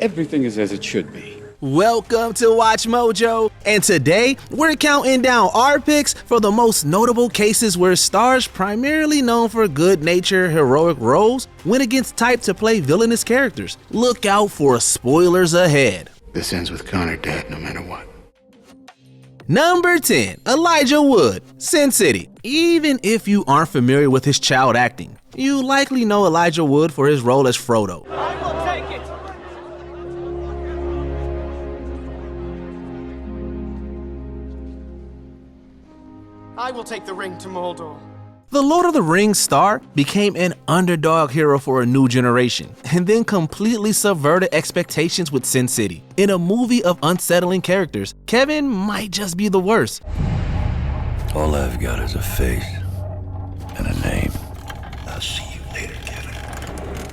everything is as it should be. Welcome to Watch Mojo, and today we're counting down our picks for the most notable cases where stars primarily known for good-natured heroic roles went against type to play villainous characters. Look out for spoilers ahead. This ends with Connor dead no matter what. Number 10, Elijah Wood, Sin City. Even if you aren't familiar with his child acting, you likely know Elijah Wood for his role as Frodo. I will take it! I will take the ring to Mordor. The Lord of the Rings star became an underdog hero for a new generation, and then completely subverted expectations with Sin City. In a movie of unsettling characters, Kevin might just be the worst. All I've got is a face and a name. I'll see you later, Kevin.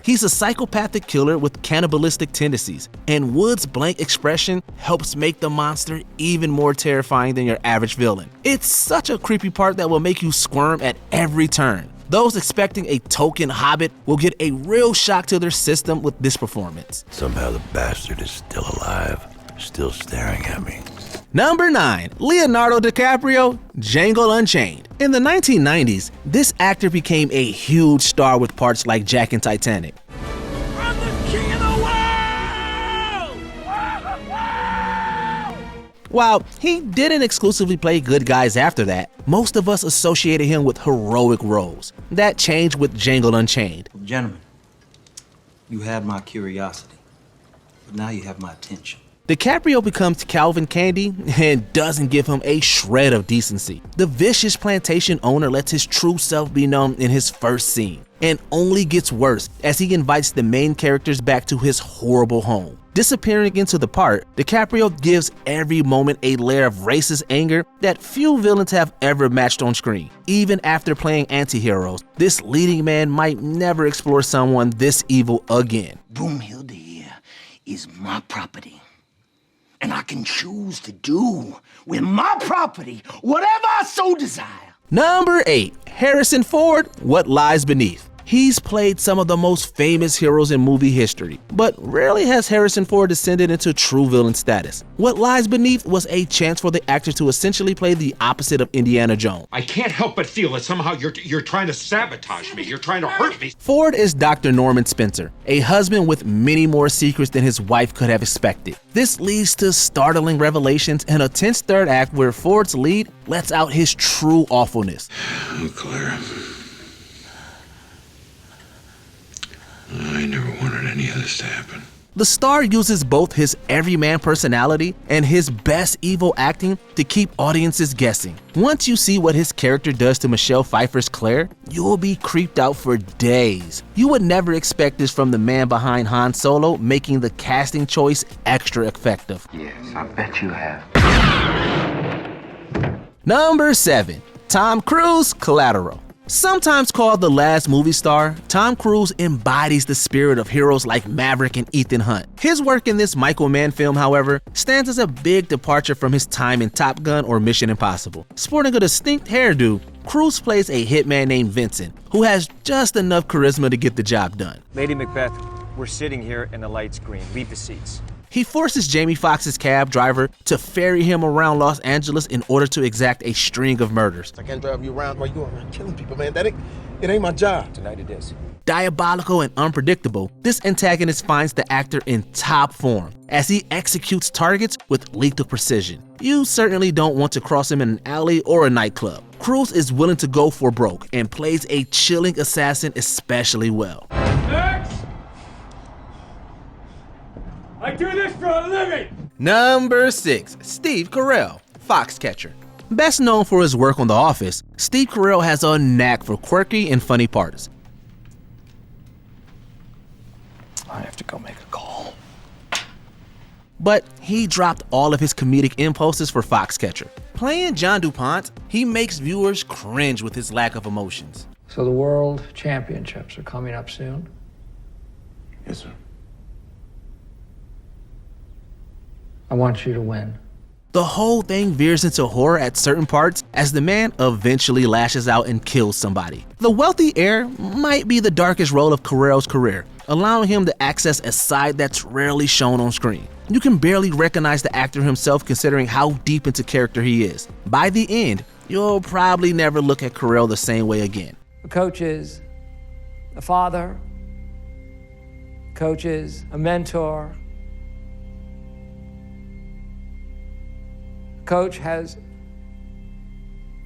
He's a psychopathic killer with cannibalistic tendencies, and Wood's blank expression helps make the monster even more terrifying than your average villain. It's such a creepy part that will make you squirm at every turn. Those expecting a token hobbit will get a real shock to their system with this performance. Somehow the bastard is still alive, still staring at me. Number 9, Leonardo DiCaprio, Django Unchained. In the 1990s, this actor became a huge star with parts like Jack in Titanic. I'm the king of the world! While he didn't exclusively play good guys after that, most of us associated him with heroic roles. That changed with Django Unchained. Gentlemen, you had my curiosity, but now you have my attention. DiCaprio becomes Calvin Candy and doesn't give him a shred of decency. The vicious plantation owner lets his true self be known in his first scene, and only gets worse as he invites the main characters back to his horrible home. Disappearing into the part, DiCaprio gives every moment a layer of racist anger that few villains have ever matched on screen. Even after playing anti-heroes, this leading man might never explore someone this evil again. Broomhilda here is my property. And I can choose to do with my property whatever I so desire. Number 8, Harrison Ford, What Lies Beneath. He's played some of the most famous heroes in movie history, but rarely has Harrison Ford descended into true villain status. What Lies Beneath was a chance for the actor to essentially play the opposite of Indiana Jones. I can't help but feel that somehow you're trying to sabotage me. You're trying to hurt me. Ford is Dr. Norman Spencer, a husband with many more secrets than his wife could have expected. This leads to startling revelations and a tense third act where Ford's lead lets out his true awfulness. Oh, Clara. I never wanted any of this to happen. The star uses both his everyman personality and his best evil acting to keep audiences guessing. Once you see what his character does to Michelle Pfeiffer's Claire, you'll be creeped out for days. You would never expect this from the man behind Han Solo, making the casting choice extra effective. Yes, I bet you have. Number 7, Tom Cruise, Collateral. Sometimes called the last movie star, Tom Cruise embodies the spirit of heroes like Maverick and Ethan Hunt. His work in this Michael Mann film, however, stands as a big departure from his time in Top Gun or Mission Impossible. Sporting a distinct hairdo, Cruise plays a hitman named Vincent, who has just enough charisma to get the job done. Lady Macbeth, we're sitting here and the light's green. Leave the seats. He forces Jamie Foxx's cab driver to ferry him around Los Angeles in order to exact a string of murders. I can't drive you around while you're around killing people, man. It ain't my job. Tonight it is. Diabolical and unpredictable, this antagonist finds the actor in top form as he executes targets with lethal precision. You certainly don't want to cross him in an alley or a nightclub. Cruise is willing to go for broke and plays a chilling assassin especially well. Next! I do this for a living! Number 6, Steve Carell, Foxcatcher. Best known for his work on The Office, Steve Carell has a knack for quirky and funny parts. I have to go make a call. But he dropped all of his comedic impulses for Foxcatcher. Playing John DuPont, he makes viewers cringe with his lack of emotions. So the World Championships are coming up soon? Yes, sir. I want you to win. The whole thing veers into horror at certain parts as the man eventually lashes out and kills somebody. The wealthy heir might be the darkest role of Carell's career, allowing him to access a side that's rarely shown on screen. You can barely recognize the actor himself considering how deep into character he is. By the end, you'll probably never look at Carell the same way again. A coach is a father. A coach is a mentor. A coach has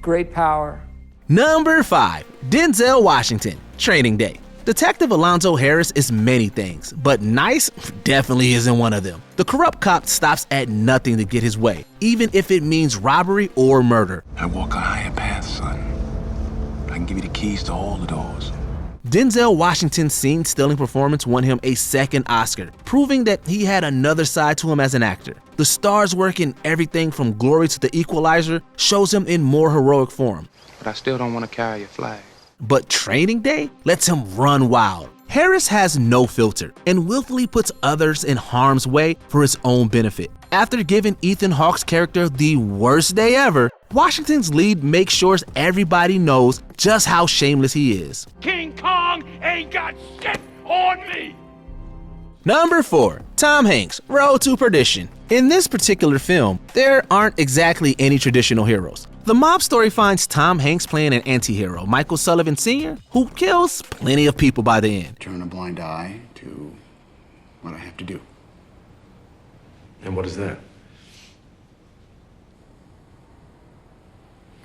great power. Number 5. Denzel Washington, Training Day. Detective Alonzo Harris is many things, but nice definitely isn't one of them. The corrupt cop stops at nothing to get his way, even if it means robbery or murder. I walk a higher path, son. I can give you the keys to all the doors. Denzel Washington's scene-stealing performance won him a second Oscar, proving that he had another side to him as an actor. The star's work in everything from Glory to The Equalizer shows him in more heroic form. But I still don't want to carry a flag. But Training Day lets him run wild. Harris has no filter and willfully puts others in harm's way for his own benefit. After giving Ethan Hawke's character the worst day ever, Washington's lead makes sure everybody knows just how shameless he is. King Kong ain't got shit on me! Number 4. Tom Hanks, Road to Perdition. In this particular film, there aren't exactly any traditional heroes. The mob story finds Tom Hanks playing an anti-hero, Michael Sullivan Sr., who kills plenty of people by the end. Turn a blind eye to what I have to do. And what is that?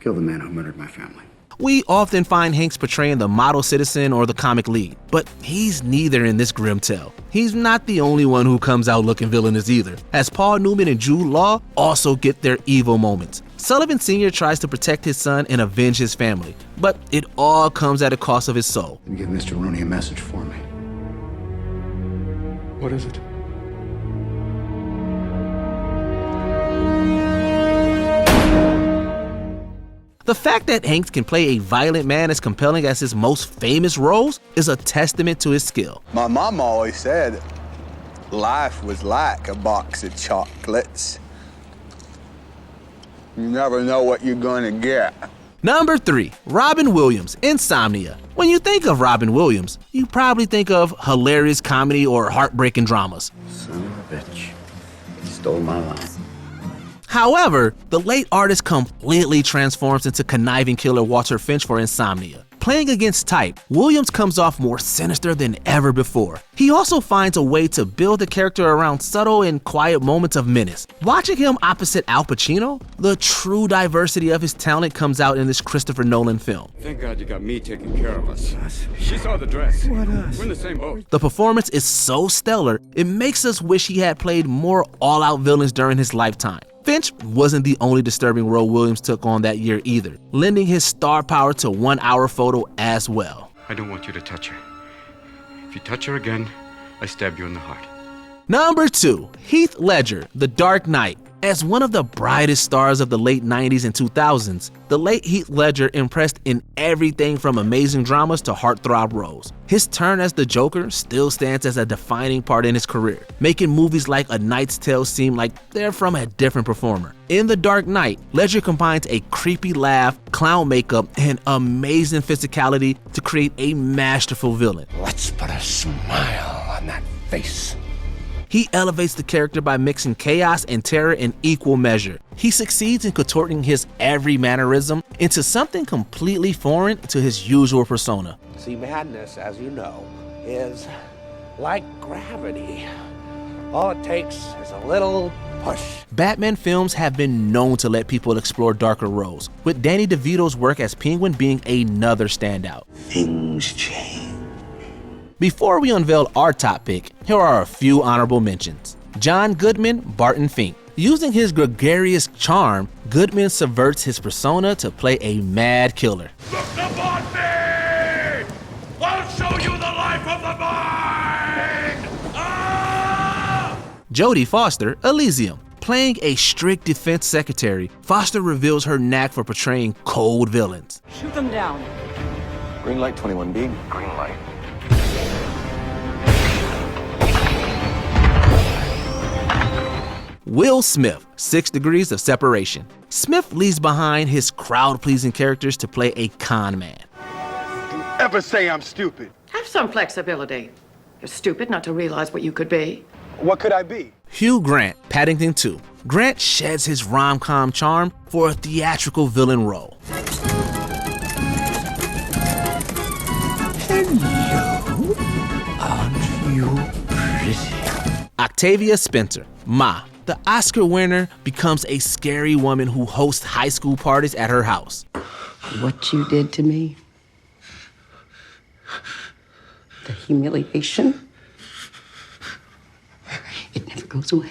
Kill the man who murdered my family. We often find Hanks portraying the model citizen or the comic lead, but he's neither in this grim tale. He's not the only one who comes out looking villainous either, as Paul Newman and Jude Law also get their evil moments. Sullivan Sr. tries to protect his son and avenge his family, but it all comes at a cost of his soul. Give Mr. Rooney a message for me. What is it? The fact that Hanks can play a violent man as compelling as his most famous roles is a testament to his skill. My mom always said life was like a box of chocolates. You never know what you're gonna get. Number 3. Robin Williams, Insomnia. When you think of Robin Williams, you probably think of hilarious comedy or heartbreaking dramas. Son of a bitch. He stole my life. However, the late artist completely transforms into conniving killer Walter Finch for Insomnia. Playing against type, Williams comes off more sinister than ever before. He also finds a way to build the character around subtle and quiet moments of menace. Watching him opposite Al Pacino, the true diversity of his talent comes out in this Christopher Nolan film. Thank God you got me taking care of us. She saw the dress. What us? We're in the same boat. The performance is so stellar, it makes us wish he had played more all-out villains during his lifetime. Finch wasn't the only disturbing role Williams took on that year either, lending his star power to 1 Hour Photo as well. I don't want you to touch her. If you touch her again, I stab you in the heart. Number 2. Heath Ledger, The Dark Knight. As one of the brightest stars of the late 90s and 2000s, the late Heath Ledger impressed in everything from amazing dramas to heartthrob roles. His turn as the Joker still stands as a defining part in his career, making movies like A Knight's Tale seem like they're from a different performer. In The Dark Knight, Ledger combines a creepy laugh, clown makeup, and amazing physicality to create a masterful villain. Let's put a smile on that face. He elevates the character by mixing chaos and terror in equal measure. He succeeds in contorting his every mannerism into something completely foreign to his usual persona. See, madness, as you know, is like gravity. All it takes is a little push. Batman films have been known to let people explore darker roles, with Danny DeVito's work as Penguin being another standout. Things change. Before we unveil our top pick, here are a few honorable mentions. John Goodman, Barton Fink. Using his gregarious charm, Goodman subverts his persona to play a mad killer. Look upon me! I'll show you the life of the mind! Ah! Jodie Foster, Elysium. Playing a strict defense secretary, Foster reveals her knack for portraying cold villains. Shoot them down. Green light, 21B. Green light. Will Smith, 6 Degrees of Separation. Smith leaves behind his crowd-pleasing characters to play a con man. Ever say I'm stupid? Have some flexibility. You're stupid not to realize what you could be. What could I be? Hugh Grant, Paddington 2. Grant sheds his rom-com charm for a theatrical villain role. Hello. Aren't you pretty? Octavia Spencer, Ma. The Oscar winner becomes a scary woman who hosts high school parties at her house. What you did to me, the humiliation, it never goes away.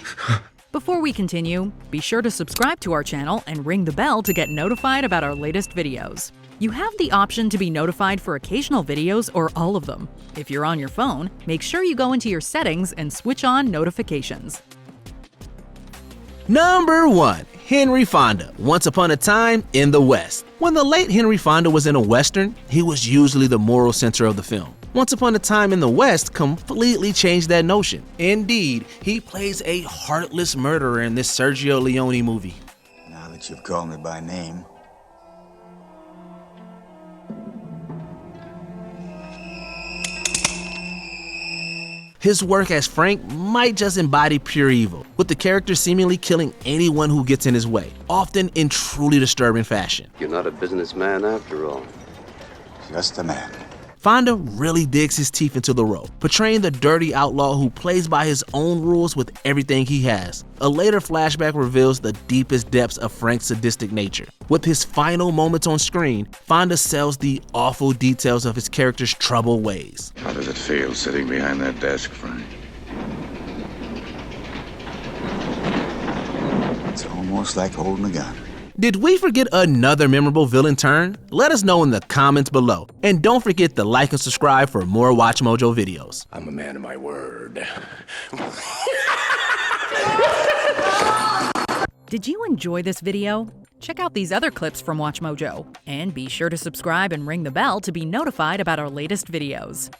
Before we continue, be sure to subscribe to our channel and ring the bell to get notified about our latest videos. You have the option to be notified for occasional videos or all of them. If you're on your phone, make sure you go into your settings and switch on notifications. Number 1. Henry Fonda, Once Upon a Time in the West. When the late Henry Fonda was in a Western, he was usually the moral center of the film. Once Upon a Time in the West completely changed that notion. Indeed, he plays a heartless murderer in this Sergio Leone movie. Now that you've called me by name, His work as Frank might just embody pure evil, with the character seemingly killing anyone who gets in his way, often in truly disturbing fashion. You're not a businessman after all. just a man. Fonda really digs his teeth into the role, portraying the dirty outlaw who plays by his own rules with everything he has. A later flashback reveals the deepest depths of Frank's sadistic nature. With his final moments on screen, Fonda sells the awful details of his character's troubled ways. How does it feel sitting behind that desk, Frank? It's almost like holding a gun. Did we forget another memorable villain turn? Let us know in the comments below. And don't forget to like and subscribe for more WatchMojo videos. I'm a man of my word. Did you enjoy this video? Check out these other clips from WatchMojo. And be sure to subscribe and ring the bell to be notified about our latest videos.